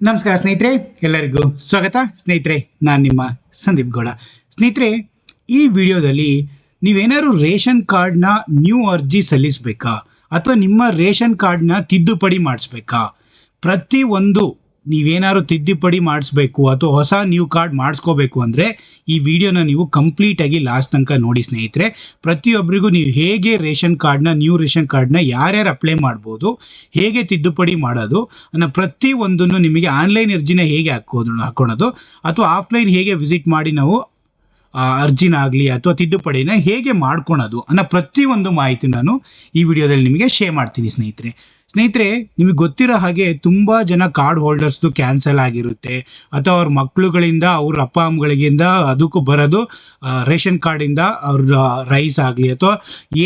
ನಮಸ್ಕಾರ ಸ್ನೇಹಿತರೆ, ಎಲ್ಲರಿಗೂ ಸ್ವಾಗತ. ಸ್ನೇಹಿತರೆ, ನಾನು ನಿಮ್ಮ ಸಂದೀಪ್ ಗೌಡ. ಸ್ನೇಹಿತರೆ, ಈ ವಿಡಿಯೋದಲ್ಲಿ ನೀವೇನಾದ್ರು ರೇಷನ್ ಕಾರ್ಡ್ನ ನ್ಯೂ ಅರ್ಜಿ ಸಲ್ಲಿಸಬೇಕಾ ಅಥವಾ ನಿಮ್ಮ ರೇಷನ್ ಕಾರ್ಡ್ನ ತಿದ್ದುಪಡಿ ಮಾಡಿಸ್ಬೇಕಾ? ಪ್ರತಿಯೊಂದು ನೀವೇನಾದ್ರು ತಿದ್ದುಪಡಿ ಮಾಡಿಸ್ಬೇಕು ಅಥವಾ ಹೊಸ ನ್ಯೂ ಕಾರ್ಡ್ ಮಾಡಿಸ್ಕೋಬೇಕು ಅಂದರೆ ಈ ವಿಡಿಯೋನ ನೀವು ಕಂಪ್ಲೀಟಾಗಿ ಲಾಸ್ಟ್ ತನಕ ನೋಡಿ ಸ್ನೇಹಿತರೆ. ಪ್ರತಿಯೊಬ್ಬರಿಗೂ ನೀವು ಹೇಗೆ ನ್ಯೂ ರೇಷನ್ ಕಾರ್ಡ್ನ ಯಾರ್ಯಾರು ಅಪ್ಲೈ ಮಾಡ್ಬೋದು, ಹೇಗೆ ತಿದ್ದುಪಡಿ ಮಾಡೋದು ಅನ್ನೋ ಪ್ರತಿಯೊಂದನ್ನು ನಿಮಗೆ ಆನ್ಲೈನ್ ಅರ್ಜಿನ ಹೇಗೆ ಹಾಕೋಣೋದು ಅಥವಾ ಆಫ್ಲೈನ್ ಹೇಗೆ ವಿಸಿಟ್ ಮಾಡಿ ನಾವು ಅರ್ಜಿನ ಆಗಲಿ ಅಥವಾ ತಿದ್ದುಪಡಿನ ಹೇಗೆ ಮಾಡ್ಕೊಳೋದು ಅನ್ನೋ ಪ್ರತಿಯೊಂದು ಮಾಹಿತಿ ನಾನು ಈ ವಿಡಿಯೋದಲ್ಲಿ ನಿಮಗೆ ಶೇರ್ ಮಾಡ್ತೀನಿ ಸ್ನೇಹಿತರೆ, ನಿಮಗೆ ಗೊತ್ತಿರೋ ಹಾಗೆ ತುಂಬ ಜನ ಕಾರ್ಡ್ ಹೋಲ್ಡರ್ಸ್ದು ಕ್ಯಾನ್ಸಲ್ ಆಗಿರುತ್ತೆ ಅಥವಾ ಅವ್ರ ಮಕ್ಕಳುಗಳಿಂದ ಅವ್ರ ಅಪ್ಪ ಅಮ್ಮಗಳಿಗಿಂದ ಅದಕ್ಕೂ ಬರೋದು ರೇಷನ್ ಕಾರ್ಡಿಂದ ಅವ್ರ ರೈಸ್ ಆಗಲಿ ಅಥವಾ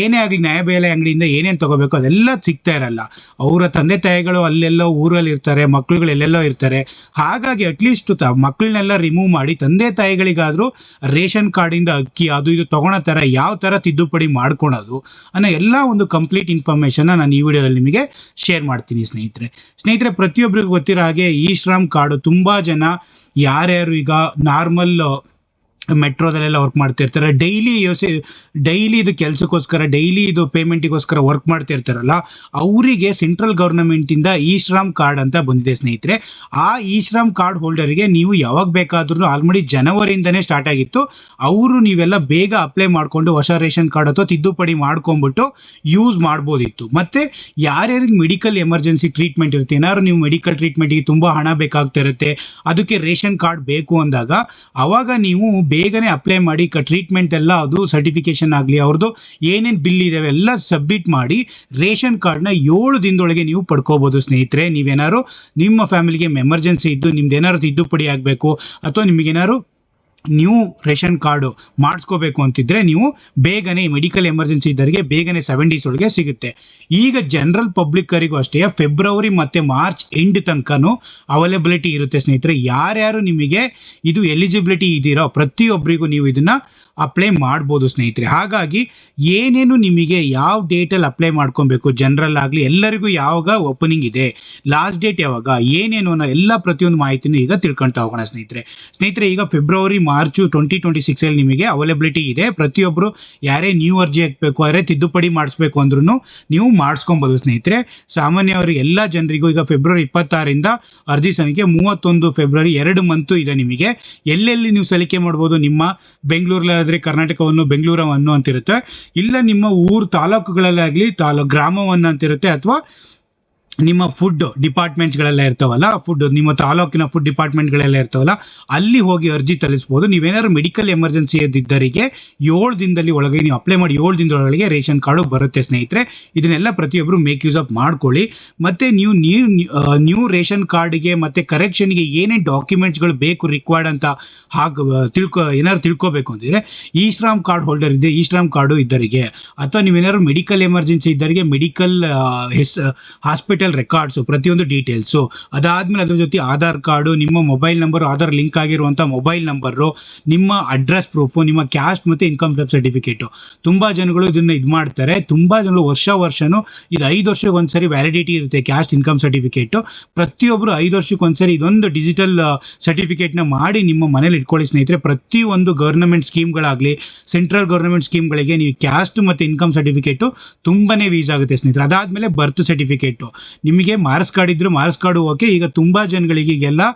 ಏನೇ ಆಗಲಿ ನ್ಯಾಯಬೆಲೆ ಅಂಗಡಿಯಿಂದ ಏನೇನು ತೊಗೋಬೇಕು ಅದೆಲ್ಲ ಸಿಗ್ತಾ ಇರಲ್ಲ. ಅವರ ತಂದೆ ತಾಯಿಗಳು ಅಲ್ಲೆಲ್ಲೋ ಊರಲ್ಲಿ ಇರ್ತಾರೆ, ಮಕ್ಕಳುಗಳು ಎಲ್ಲೆಲ್ಲೋ ಇರ್ತಾರೆ. ಹಾಗಾಗಿ ಅಟ್ಲೀಸ್ಟ್ ಮಕ್ಕಳನ್ನೆಲ್ಲ ರಿಮೂವ್ ಮಾಡಿ ತಂದೆ ತಾಯಿಗಳಿಗಾದರೂ ರೇಷನ್ ಕಾರ್ಡಿಂದ ಅಕ್ಕಿ ಅದು ಇದು ತೊಗೊಳೋ ಥರ ಯಾವ ಥರ ತಿದ್ದುಪಡಿ ಮಾಡ್ಕೊಳೋದು ಅನ್ನೋ ಎಲ್ಲ ಒಂದು ಕಂಪ್ಲೀಟ್ ಇನ್ಫಾರ್ಮೇಷನ್ನ ನಾನು ಈ ವಿಡಿಯೋದಲ್ಲಿ ನಿಮಗೆ ಶೇರ್ ಮಾಡ್ತೀನಿ ಸ್ನೇಹಿತರೆ. ಪ್ರತಿಯೊಬ್ಬರಿಗೂ ಗೊತ್ತಿರೋ ಹಾಗೆ ಈ ಶ್ರಮ್ ಕಾರ್ಡು ತುಂಬ ಜನ ಯಾರ್ಯಾರು ಈಗ ನಾರ್ಮಲ್ ಮೆಟ್ರೋದಲ್ಲೆಲ್ಲ ವರ್ಕ್ ಮಾಡ್ತಿರ್ತಾರೆ, ಡೈಲಿ ಇದು ಕೆಲಸಕ್ಕೋಸ್ಕರ ಡೈಲಿ ಇದು ಪೇಮೆಂಟಿಗೋಸ್ಕರ ವರ್ಕ್ ಮಾಡ್ತಿರ್ತಾರಲ್ಲ, ಅವರಿಗೆ ಸೆಂಟ್ರಲ್ ಗೌರ್ಮೆಂಟಿಂದ ಈ ಶ್ರಮ್ ಕಾರ್ಡ್ ಅಂತ ಬಂದಿದೆ ಸ್ನೇಹಿತರೆ. ಆ ಈ ಶ್ರಮ್ ಕಾರ್ಡ್ ಹೋಲ್ಡರಿಗೆ ನೀವು ಯಾವಾಗ ಬೇಕಾದ್ರೂ ಆಲ್ರೆಡಿ ಜನವರಿಯಿಂದನೇ ಸ್ಟಾರ್ಟ್ ಆಗಿತ್ತು. ಅವರು ನೀವೆಲ್ಲ ಬೇಗ ಅಪ್ಲೈ ಮಾಡಿಕೊಂಡು ಹೊಸ ರೇಷನ್ ಕಾರ್ಡ್ ಅಥವಾ ತಿದ್ದುಪಡಿ ಮಾಡ್ಕೊಂಡ್ಬಿಟ್ಟು ಯೂಸ್ ಮಾಡ್ಬೋದಿತ್ತು. ಮತ್ತು ಯಾರ್ಯಾರಿಗೆ ಮೆಡಿಕಲ್ ಎಮರ್ಜೆನ್ಸಿ ಟ್ರೀಟ್ಮೆಂಟ್ ಇರುತ್ತೆ, ಏನಾದ್ರು ನೀವು ಮೆಡಿಕಲ್ ಟ್ರೀಟ್ಮೆಂಟಿಗೆ ತುಂಬ ಹಣ ಬೇಕಾಗ್ತಾ ಇರುತ್ತೆ, ಅದಕ್ಕೆ ರೇಷನ್ ಕಾರ್ಡ್ ಬೇಕು ಅಂದಾಗ ಅವಾಗ ನೀವು ಬೇಗನೆ ಅಪ್ಲೈ ಮಾಡಿ ಟ್ರೀಟ್ಮೆಂಟ್ ಎಲ್ಲ ಅದು ಸರ್ಟಿಫಿಕೇಶನ್ ಆಗಲಿ ಅವ್ರದ್ದು ಏನೇನು ಬಿಲ್ ಇದಾವೆ ಎಲ್ಲ ಸಬ್ಮಿಟ್ ಮಾಡಿ ರೇಷನ್ ಕಾರ್ಡ್ನ 7 ದಿನದೊಳಗೆ ನೀವು ಪಡ್ಕೋಬೋದು ಸ್ನೇಹಿತರೆ. ನೀವೇನಾದ್ರು ನಿಮ್ಮ ಫ್ಯಾಮಿಲಿಗೆ ಎಮರ್ಜೆನ್ಸಿ ಇದ್ದು ನಿಮ್ದೇನಾದ್ರು ತಿದ್ದುಪಡಿ ಆಗಬೇಕು ಅಥವಾ ನಿಮಗೇನಾದ್ರು ನ್ಯೂ ರೇಷನ್ ಕಾರ್ಡು ಮಾಡಿಸ್ಕೋಬೇಕು ಅಂತಿದ್ರೆ ನೀವು ಬೇಗನೆ ಮೆಡಿಕಲ್ ಎಮರ್ಜೆನ್ಸಿ ಇದ್ದವರಿಗೆ ಬೇಗನೆ 7 days ಒಳಗೆ ಸಿಗುತ್ತೆ. ಈಗ ಜನರಲ್ ಪಬ್ಲಿಕ್ಕರಿಗೂ ಅಷ್ಟೇ ಫೆಬ್ರವರಿ ಮತ್ತು ಮಾರ್ಚ್ ಎಂಡ್ ತನಕನೂ ಅವೈಲಬಿಲಿಟಿ ಇರುತ್ತೆ ಸ್ನೇಹಿತರೆ. ಯಾರ್ಯಾರು ನಿಮಗೆ ಇದು ಎಲಿಜಿಬಿಲಿಟಿ ಇದ್ದೀರೋ ಪ್ರತಿಯೊಬ್ಬರಿಗೂ ನೀವು ಇದನ್ನು ಅಪ್ಲೈ ಮಾಡ್ಬೋದು ಸ್ನೇಹಿತರೆ. ಹಾಗಾಗಿ ಏನೇನು ನಿಮಗೆ ಯಾವ ಡೇಟಲ್ಲಿ ಅಪ್ಲೈ ಮಾಡ್ಕೊಬೇಕು, ಜನರಲ್ ಆಗಲಿ ಎಲ್ಲರಿಗೂ ಯಾವಾಗ ಓಪನಿಂಗ್ ಇದೆ, ಲಾಸ್ಟ್ ಡೇಟ್ ಯಾವಾಗ, ಏನೇನು ಅನ್ನೋ ಎಲ್ಲ ಪ್ರತಿಯೊಂದು ಮಾಹಿತಿನೂ ಈಗ ತಿಳ್ಕೊಳ್ತಾ ಹೋಗೋಣ ಸ್ನೇಹಿತರೆ. ಈಗ ಫೆಬ್ರವರಿ ಮಾರ್ಚು 2026 ನಿಮಗೆ ಅವೈಲಬಿಲಿಟಿ ಇದೆ. ಪ್ರತಿಯೊಬ್ಬರು ಯಾರೇ ನ್ಯೂ ಅರ್ಜಿ ಹಾಕಬೇಕು ಯಾರೇ ತಿದ್ದುಪಡಿ ಮಾಡಿಸ್ಬೇಕು ಅಂದ್ರೂ ನೀವು ಮಾಡಿಸ್ಕೊಬೋದು ಸ್ನೇಹಿತರೆ. ಸಾಮಾನ್ಯವಾಗಿ ಎಲ್ಲ ಜನರಿಗೂ ಈಗ ಫೆಬ್ರವರಿ 26ರಿಂದ ಅರ್ಜಿ ಸಂಖ್ಯೆ 31 ಫೆಬ್ರವರಿ 2 ಮಂತು ಇದೆ. ನಿಮಗೆ ಎಲ್ಲೆಲ್ಲಿ ನೀವು ಸಲ್ಲಿಕೆ ಮಾಡ್ಬೋದು, ನಿಮ್ಮ ಬೆಂಗಳೂರಲ್ಲಿ ಕರ್ನಾಟಕವನ್ನು ಬೆಂಗಳೂರವನ್ನು ಅಂತಿರುತ್ತೆ, ಇಲ್ಲ ನಿಮ್ಮ ಊರು ತಾಲೂಕುಗಳಲ್ಲಾಗಲಿ ಗ್ರಾಮವನ್ನು ಅಂತಿರುತ್ತೆ, ಅಥವಾ ನಿಮ್ಮ ಫುಡ್ ಡಿಪಾರ್ಟ್ಮೆಂಟ್ಸ್ಗಳೆಲ್ಲ ಇರ್ತಾವಲ್ಲ, ನಿಮ್ಮ ತಾಲೂಕಿನ ಫುಡ್ ಡಿಪಾರ್ಟ್ಮೆಂಟ್ಗಳೆಲ್ಲ ಇರ್ತಾವಲ್ಲ, ಅಲ್ಲಿ ಹೋಗಿ ಅರ್ಜಿ ತರಿಸ್ಬೋದು. ನೀವೇನಾದ್ರು ಮೆಡಿಕಲ್ ಎಮರ್ಜೆನ್ಸಿ ಇದ್ದವರಿಗೆ 7 ದಿನದಲ್ಲಿ ಒಳಗೆ ನೀವು ಅಪ್ಲೈ ಮಾಡಿ 7 ದಿನದೊಳಗೆ ರೇಷನ್ ಕಾರ್ಡು ಬರುತ್ತೆ ಸ್ನೇಹಿತರೆ. ಇದನ್ನೆಲ್ಲ ಪ್ರತಿಯೊಬ್ಬರು ಮೇಕ್ ಯೂಸ್ ಆಫ್ ಮಾಡ್ಕೊಳ್ಳಿ. ಮತ್ತು ನೀವು ನ್ಯೂ ರೇಷನ್ ಕಾರ್ಡ್ಗೆ ಮತ್ತು ಕರೆಕ್ಷನ್ಗೆ ಏನೇನು ಡಾಕ್ಯುಮೆಂಟ್ಸ್ಗಳು ಬೇಕು ರಿಕ್ವೈರ್ಡ್ ಅಂತ ಏನಾದ್ರು ತಿಳ್ಕೊಬೇಕು ಅಂತಿದ್ರೆ ಈ ಶ್ರಮ್ ಕಾರ್ಡ್ ಹೋಲ್ಡರ್ ಇದೆ, ಈ ಶ್ರಮ್ ಕಾರ್ಡು ಇದ್ದವರಿಗೆ, ಅಥವಾ ನೀವೇನಾದ್ರು ಮೆಡಿಕಲ್ ಎಮರ್ಜೆನ್ಸಿ ಇದ್ದವರಿಗೆ ಮೆಡಿಕಲ್ ಹಾಸ್ಪಿಟಲ್ ರೆಕಾರ್ಡ್ಸು ಪ್ರತಿಯೊಂದು ಡೀಟೇಲ್ಸು, ಅದಾದ್ಮೇಲೆ ಅದ್ರ ಜೊತೆ ಆಧಾರ್ ಕಾರ್ಡು, ನಿಮ್ಮ ಮೊಬೈಲ್ ನಂಬರ್, ಆಧಾರ್ ಲಿಂಕ್ ಆಗಿರುವಂಥ ಮೊಬೈಲ್ ನಂಬರು, ನಿಮ್ಮ ಅಡ್ರೆಸ್ ಪ್ರೂಫು, ನಿಮ್ಮ ಕ್ಯಾಸ್ಟ್ ಮತ್ತು ಇನ್ಕಮ್ ಟ್ಯಾಕ್ಸ್ ಸರ್ಟಿಫಿಕೇಟು. ತುಂಬ ಜನಗಳು ಇದನ್ನು ಮಾಡ್ತಾರೆ. ತುಂಬ ಜನಗಳು ವರ್ಷನೂ ಇದು 5 ವರ್ಷಕ್ಕೆ ಒಂದ್ಸರಿ ವ್ಯಾಲಿಡಿಟಿ ಇರುತ್ತೆ ಕ್ಯಾಸ್ಟ್ ಇನ್ಕಮ್ ಸರ್ಟಿಫಿಕೇಟು. ಪ್ರತಿಯೊಬ್ಬರು 5 ವರ್ಷಕ್ಕೆ ಒಂದ್ಸರಿ ಇದೊಂದು ಡಿಜಿಟಲ್ ಸರ್ಟಿಫಿಕೇಟ್ನ ಮಾಡಿ ನಿಮ್ಮ ಮನೇಲಿ ಇಟ್ಕೊಳ್ಳಿ ಸ್ನೇಹಿತರೆ. ಪ್ರತಿಯೊಂದು ಗೌರ್ಮೆಂಟ್ ಸ್ಕೀಮ್ಗಳಾಗಲಿ ಸೆಂಟ್ರಲ್ ಗೌರ್ಮೆಂಟ್ ಸ್ಕೀಮ್ಗಳಿಗೆ ನೀವು ಕ್ಯಾಸ್ಟ್ ಮತ್ತು ಇನ್ಕಮ್ ಸರ್ಟಿಫಿಕೇಟು ತುಂಬಾ ಯೂಸ್ ಆಗುತ್ತೆ ಸ್ನೇಹಿತರೆ. ಅದಾದಮೇಲೆ ಬರ್ತ್ ಸರ್ಟಿಫಿಕೇಟು, ನಿಮಗೆ ಮಾರ್ಕ್ಸ್ ಕಾರ್ಡ್ ಇದ್ದರೂ ಮಾರ್ಕ್ಸ್ ಕಾರ್ಡು ಓಕೆ. ಈಗ ತುಂಬ ಜನಗಳಿಗೆ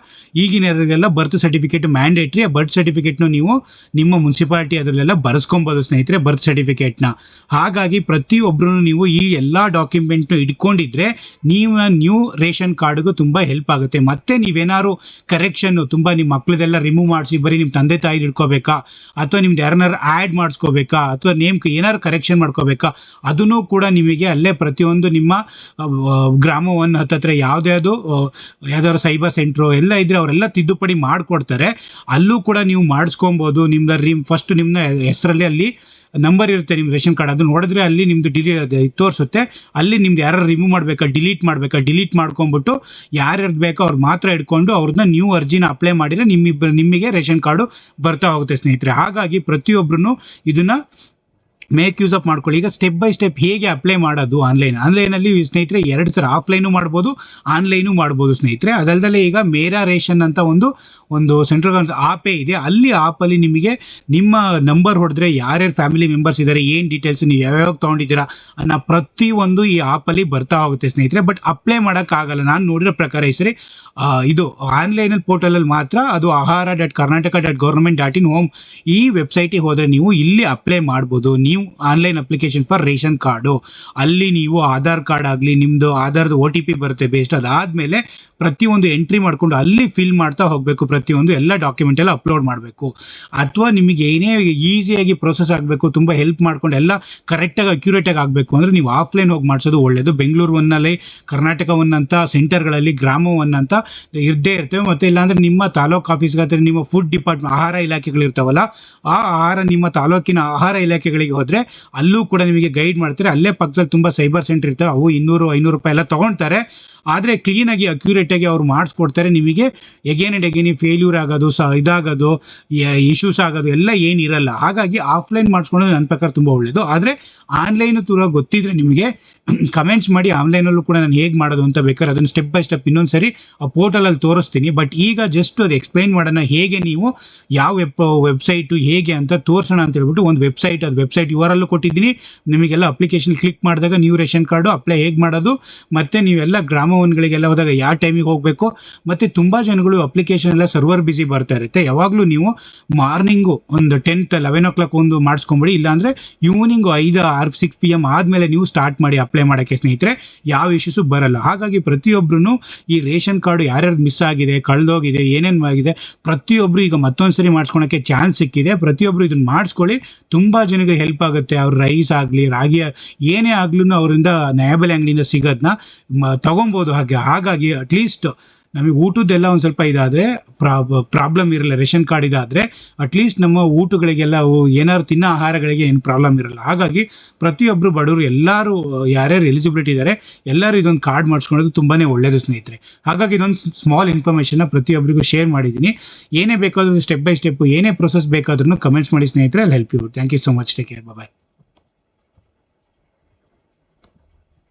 ಈಗಿನವರಿಗೆಲ್ಲ ಬರ್ತ್ ಸರ್ಟಿಫಿಕೇಟ್ ಮ್ಯಾಂಡೇಟ್ರಿ. ಆ ಬರ್ತ್ ಸರ್ಟಿಫಿಕೇಟ್ನು ನೀವು ನಿಮ್ಮ ಮುನ್ಸಿಪಾಲಿಟಿ ಅದರಲ್ಲೆಲ್ಲ ಬರೆಸ್ಕೊಬೋದು ಸ್ನೇಹಿತರೆ, ಬರ್ತ್ ಸರ್ಟಿಫಿಕೇಟ್ನ. ಹಾಗಾಗಿ ಪ್ರತಿಯೊಬ್ಬರೂ ನೀವು ಈ ಎಲ್ಲ ಡಾಕ್ಯುಮೆಂಟ್ನು ಇಟ್ಕೊಂಡಿದ್ರೆ ನೀವು ನ್ಯೂ ರೇಷನ್ ಕಾರ್ಡ್ಗೂ ತುಂಬ ಹೆಲ್ಪ್ ಆಗುತ್ತೆ. ಮತ್ತು ನೀವೇನಾದ್ರು ಕರೆಕ್ಷನ್ನು ನಿಮ್ಮ ಮಕ್ಕಳದೆಲ್ಲ ರಿಮೂವ್ ಮಾಡಿಸಿ ಬರೀ ನಿಮ್ಮ ತಂದೆ ತಾಯಿ ಇಟ್ಕೋಬೇಕಾ ಅಥವಾ ನಿಮ್ದು ಯಾರನ್ನಾರು ಆ್ಯಡ್ ಮಾಡಿಸ್ಕೋಬೇಕಾ ಅಥವಾ ಏನಾದ್ರು ಕರೆಕ್ಷನ್ ಮಾಡ್ಕೋಬೇಕಾ, ಅದನ್ನು ಕೂಡ ನಿಮಗೆ ಅಲ್ಲೇ ಪ್ರತಿಯೊಂದು ನಿಮ್ಮ ಗ್ರಾಮವನ್ನು ಹತ್ತತ್ರ ಯಾವ್ದಾದ್ರು ಸೈಬರ್ ಸೆಂಟ್ರು ಎಲ್ಲ ಇದ್ರೆ ಅವರೆಲ್ಲ ತಿದ್ದುಪಡಿ ಮಾಡಿಕೊಡ್ತಾರೆ. ಅಲ್ಲೂ ಕೂಡ ನೀವು ಮಾಡಿಸ್ಕೊಬೋದು. ಫಸ್ಟ್ ನಿಮ್ಮ ಹೆಸರಲ್ಲಿ ಅಲ್ಲಿ ನಂಬರ್ ಇರುತ್ತೆ ನಿಮ್ಮ ರೇಷನ್ ಕಾರ್ಡ್, ಅದು ನೋಡಿದ್ರೆ ಅಲ್ಲಿ ನಿಮ್ಮದು ತೋರಿಸುತ್ತೆ. ಅಲ್ಲಿ ನಿಮ್ದು ಯಾರು ರಿಮೂವ್ ಮಾಡಬೇಕಾ ಡಿಲೀಟ್ ಮಾಡ್ಕೊಂಡ್ಬಿಟ್ಟು ಯಾರ್ಯಾರು ಬೇಕೋ ಅವ್ರು ಮಾತ್ರ ಇಟ್ಕೊಂಡು ಅವ್ರನ್ನ ನ್ಯೂ ಅರ್ಜಿನ ಅಪ್ಲೈ ಮಾಡಿದರೆ ನಿಮಗೆ ರೇಷನ್ ಕಾರ್ಡು ಬರ್ತಾ ಹೋಗುತ್ತೆ ಸ್ನೇಹಿತರೆ. ಹಾಗಾಗಿ ಪ್ರತಿಯೊಬ್ಬರೂ ಇದನ್ನು ಮೇಕ್ ಯೂಸ್ ಅಪ್ ಮಾಡ್ಕೊಳ್ಳಿ. ಈಗ ಸ್ಟೆಪ್ ಬೈ ಸ್ಟೆಪ್ ಹೇಗೆ ಅಪ್ಲೈ ಮಾಡೋದು ಆನ್ಲೈನಲ್ಲಿ ಸ್ನೇಹಿತರೆ 2 ಥರ ಆಫ್ಲೈನು ಮಾಡ್ಬೋದು, ಆನ್ಲೈನು ಮಾಡ್ಬೋದು ಸ್ನೇಹಿತರೆ. ಅದಲ್ಲದೆ ಈಗ ಮೇರಾ ರೇಷನ್ ಅಂತ ಒಂದು ಸೆಂಟ್ರಲ್ ಗವರ್ಮೆಂಟ್ ಆಪೇ ಇದೆ. ಅಲ್ಲಿ ಆಪಲ್ಲಿ ನಿಮಗೆ ನಿಮ್ಮ ನಂಬರ್ ಹೊಡೆದ್ರೆ ಯಾರ್ಯಾರು ಫ್ಯಾಮಿಲಿ ಮೆಂಬರ್ಸ್ ಇದ್ದಾರೆ, ಏನು ಡೀಟೇಲ್ಸ್ ನೀವು ಯಾವ್ಯಾವ ತೊಗೊಂಡಿದ್ದೀರಾ ಅನ್ನೋ ಪ್ರತಿಯೊಂದು ಈ ಆಪಲ್ಲಿ ಬರ್ತಾ ಹೋಗುತ್ತೆ ಸ್ನೇಹಿತರೆ. ಬಟ್ ಅಪ್ಲೈ ಮಾಡೋಕ್ಕಾಗಲ್ಲ. ನಾನು ನೋಡಿರೋ ಪ್ರಕಾರ ಈ ಸರಿ ಇದು ಆನ್ಲೈನಲ್ಲಿ ಪೋರ್ಟಲಲ್ಲಿ ಮಾತ್ರ ಅದು ahara.karnataka.government.in ಹೋಮ್ ಈ ವೆಬ್ಸೈಟಿಗೆ ಹೋದರೆ ನೀವು ಇಲ್ಲಿ ಅಪ್ಲೈ ಮಾಡ್ಬೋದು. ನೀವು online application for ration card, ಅಲ್ಲಿ ನೀವು ಆಧಾರ್ ಕಾರ್ಡ್ ಆಗಲಿ, ನಿಮ್ಮದು ಆಧಾರ್ದು OTP ಬರುತ್ತೆ ಬೇಸ್ಟ್. ಅದಾದಮೇಲೆ ಪ್ರತಿಯೊಂದು ಎಂಟ್ರಿ ಮಾಡಿಕೊಂಡು ಅಲ್ಲಿ ಫಿಲ್ ಮಾಡ್ತಾ ಹೋಗಬೇಕು. ಪ್ರತಿಯೊಂದು ಎಲ್ಲ ಡಾಕ್ಯುಮೆಂಟ್ ಎಲ್ಲ ಅಪ್ಲೋಡ್ ಮಾಡಬೇಕು. ಅಥವಾ ನಿಮಗೆ ಏನೇ ಈಸಿಯಾಗಿ ಪ್ರೊಸೆಸ್ ಆಗಬೇಕು, ತುಂಬ ಹೆಲ್ಪ್ ಮಾಡ್ಕೊಂಡು ಎಲ್ಲ ಕರೆಕ್ಟಾಗಿ ಅಕ್ಯುರೇಟಾಗಿ ಆಗಬೇಕು ಅಂದರೆ ನೀವು ಆಫ್ಲೈನ್ ಹೋಗಿ ಮಾಡಿಸೋದು ಒಳ್ಳೆಯದು. ಬೆಂಗಳೂರು ಒನ್ನಲ್ಲಿ, ಕರ್ನಾಟಕ ಒನ್ ಅಂತ ಸೆಂಟರ್ಗಳಲ್ಲಿ, ಗ್ರಾಮ ಒನ್ ಅಂತ ಇದ್ದೇ ಇರ್ತವೆ. ಮತ್ತು ಇಲ್ಲಾಂದರೆ ನಿಮ್ಮ ತಾಲೂಕು ಆಫೀಸ್ಗಾದ್ರೆ ನಿಮ್ಮ ಫುಡ್ ಡಿಪಾರ್ಟ್ಮೆಂಟ್ ಆಹಾರ ಇಲಾಖೆಗಳಿರ್ತಾವಲ್ಲ, ನಿಮ್ಮ ತಾಲೂಕಿನ ಆಹಾರ ಇಲಾಖೆಗಳಿಗೆ ಹೋದರೆ ಅಲ್ಲೂ ಕೂಡ ನಿಮಗೆ ಗೈಡ್ ಮಾಡ್ತಾರೆ. ಅಲ್ಲೇ ಪಕ್ಕದಲ್ಲಿ ತುಂಬ ಸೈಬರ್ ಸೆಂಟರ್ ಇರ್ತವೆ. ಅವು 200-500 ರೂಪಾಯಿ ಎಲ್ಲ ತೊಗೊಳ್ತಾರೆ. ಆದರೆ ಕ್ಲೀನಾಗಿ ಅಕ್ಯುರೇಟಾಗಿ ಅವ್ರು ಮಾಡಿಸ್ಕೊಡ್ತಾರೆ. ನಿಮಗೆ ಎಗೇನ್ ಆ್ಯಂಡ್ ಎಗೇನ್ ಫೇಲ್ಯೂರ್ ಆಗೋದು, ಇದಾಗೋದು, ಇಶ್ಯೂಸ್ ಆಗೋದು ಎಲ್ಲ ಏನಿರಲ್ಲ. ಹಾಗಾಗಿ ಆಫ್ಲೈನ್ ಮಾಡಿಸ್ಕೊಳ್ಳೋದು ನನ್ನ ಪ್ರಕಾರ ತುಂಬ ಒಳ್ಳೆಯದು. ಆದರೆ ಆನ್ಲೈನು ತುಂಬ ಗೊತ್ತಿದ್ರೆ ನಿಮಗೆ ಕಮೆಂಟ್ಸ್ ಮಾಡಿ. ಆನ್ಲೈನಲ್ಲೂ ಕೂಡ ನಾನು ಹೇಗೆ ಮಾಡೋದು ಅಂತ ಬೇಕಾದ್ರೆ ಅದನ್ನು ಸ್ಟೆಪ್ ಬೈ ಸ್ಟೆಪ್ ಇನ್ನೊಂದು ಸರಿ ಆ ಪೋರ್ಟಲಲ್ಲಿ ತೋರಿಸ್ತೀನಿ. ಬಟ್ ಈಗ ಜಸ್ಟ್ ಅದು ಎಕ್ಸ್ಪ್ಲೈನ್ ಮಾಡೋಣ, ಹೇಗೆ ನೀವು ಯಾವ ವೆಬ್ಸೈಟು ಹೇಗೆ ಅಂತ ತೋರಿಸೋಣ ಅಂತ ಹೇಳ್ಬಿಟ್ಟು ಒಂದು ವೆಬ್ಸೈಟ್, ಅದು ವೆಬ್ಸೈಟ್ URL ಕೊಟ್ಟಿದ್ದೀನಿ. ನಿಮಗೆಲ್ಲ ಅಪ್ಲಿಕೇಶನ್ ಕ್ಲಿಕ್ ಮಾಡಿದಾಗ ನ್ಯೂ ರೇಷನ್ ಕಾರ್ಡು ಅಪ್ಲೈ ಹೇಗೆ ಮಾಡೋದು, ಮತ್ತು ನೀವೆಲ್ಲ ಗ್ರಾಮ ಒನ್ಗಳಿಗೆಲ್ಲ ಹೋದಾಗ ಯಾವ ಟೈಮಿಗೆ ಹೋಗಬೇಕು. ಮತ್ತು ತುಂಬ ಜನಗಳು ಅಪ್ಲಿಕೇಶನ್ ಎಲ್ಲ ಸರ್ವರ್ ಬಿಸಿ ಬರ್ತಾ ಇರುತ್ತೆ. ಯಾವಾಗಲೂ ನೀವು ಮಾರ್ನಿಂಗು ಒಂದು 10-11 o'clock ಒಂದು ಮಾಡಿಸ್ಕೊಂಬಿಡಿ. ಇಲ್ಲಾಂದರೆ ಈವ್ನಿಂಗು 5-6 PM ಆದಮೇಲೆ ನೀವು ಸ್ಟಾರ್ಟ್ ಮಾಡಿ ಅಪ್ಲೈ ಮಾಡೋಕ್ಕೆ ಸ್ನೇಹಿತರೆ. ಯಾವ ಇಶ್ಯೂಸು ಬರಲ್ಲ. ಹಾಗಾಗಿ ಪ್ರತಿಯೊಬ್ಬರೂ ಈ ರೇಷನ್ ಕಾರ್ಡು ಯಾರ್ಯಾರು ಮಿಸ್ ಆಗಿದೆ, ಕಳೆದೋಗಿದೆ, ಏನೇನು ಆಗಿದೆ, ಪ್ರತಿಯೊಬ್ಬರು ಈಗ ಮತ್ತೊಂದು ಸರಿ ಮಾಡಿಸ್ಕೊಳಕ್ಕೆ ಚಾನ್ಸ್ ಸಿಕ್ಕಿದೆ. ಪ್ರತಿಯೊಬ್ಬರು ಇದನ್ನು ಮಾಡಿಸ್ಕೊಳ್ಳಿ. ತುಂಬ ಜನಕ್ಕೆ ಹೆಲ್ಪ್ ಆಗುತ್ತೆ. ಅವ್ರ ರೈಸ್ ಆಗಲಿ, ರಾಗಿ ಏನೇ ಆಗ್ಲೂ ಅವರಿಂದ ನ್ಯಾಯಬೆಲೆ ಅಂಗಡಿಯಿಂದ ಸಿಗೋದನ್ನ ತೊಗೊಬೋದು. ಹಾಗಾಗಿ ಅಟ್ಲೀಸ್ಟ್ ನಮಗೆ ಊಟದ್ದೆಲ್ಲ ಒಂದು ಸ್ವಲ್ಪ ಇದಾದರೆ ಪ್ರಾಬ್ಲಮ್ ಇರಲ್ಲ. ರೇಷನ್ ಕಾರ್ಡ್ ಇದಾದರೆ ಅಟ್ಲೀಸ್ಟ್ ನಮ್ಮ ಊಟಗಳಿಗೆಲ್ಲ ಏನಾದ್ರು ತಿನ್ನೋ ಆಹಾರಗಳಿಗೆ ಏನು ಪ್ರಾಬ್ಲಮ್ ಇರಲ್ಲ. ಹಾಗಾಗಿ ಪ್ರತಿಯೊಬ್ಬರು ಬಡವರು ಎಲ್ಲರೂ ಯಾರ್ಯಾರು ಎಲಿಜಿಬಿಲಿಟಿ ಇದ್ದಾರೆ ಎಲ್ಲರೂ ಇದೊಂದು ಕಾರ್ಡ್ ಮಾಡಿಸ್ಕೊಳ್ಳೋದು ತುಂಬಾ ಒಳ್ಳೆಯದು ಸ್ನೇಹಿತರೆ. ಹಾಗಾಗಿ ಇದೊಂದು ಸ್ಮಾಲ್ ಇನ್ಫಾರ್ಮೇಷನ್ನ ಪ್ರತಿಯೊಬ್ಬರಿಗೂ ಶೇರ್ ಮಾಡಿದ್ದೀನಿ. ಏನೇ ಬೇಕಾದರೂ ಸ್ಟೆಪ್ ಬೈ ಸ್ಟೆಪ್ ಏನೇ ಪ್ರೊಸೆಸ್ ಬೇಕಾದ್ರೂ ಕಮೆಂಟ್ಸ್ ಮಾಡಿ ಸ್ನೇಹಿತರೆ. ಅಲ್ಲಿ help you. Thank you so much. Take care. Bye.